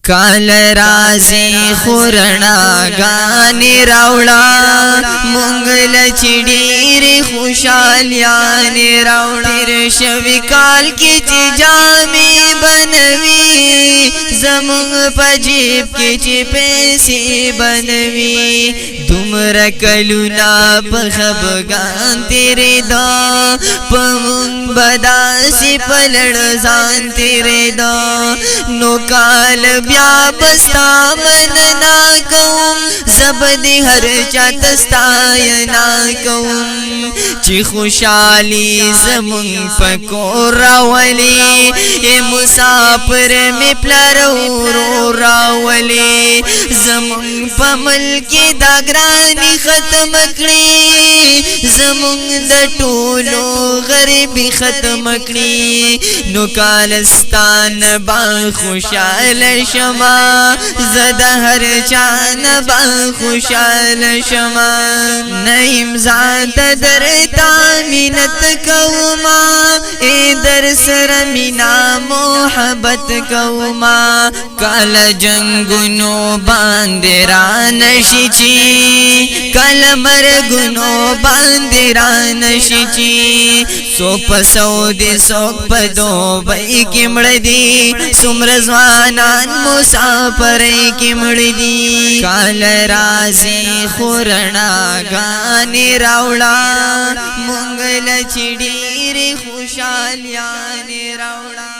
کال رازی خورنا گانی راوڑا منگل چڑیر خوشالیان راوڑا تیر شوی کال کی چی جامی بنوی زمونگ پجیب کی چی پیسی بنوی دمر کلونا پخبگان تیرے دا پمونگ بداسی پلڑزان تیرے دا نو کال بیا بستا مننا کوم زبدی ہر چاتستاینا کوم چی خوشالی زمون پکو راولی اے مسافر میں پلارو رو راولی زمون پا ملکی داگرانی ختم کری زمون دا ٹولو غریبی ختم کری نو کالستان با خوشال شما زد ہر چان با خوشال شما نیم ذات در تامینت کوما اے در سر مینا محبت کوما کال جنگنو باندرانشی چی کال مرگنو باندرانشی چی سوپ سعودی سوپ دوبئی کی مردی سمرزوانان مسافر کی مردی کال رازی خورنا گانی راوڑا منگل چڑیر خوشالیان راوڑا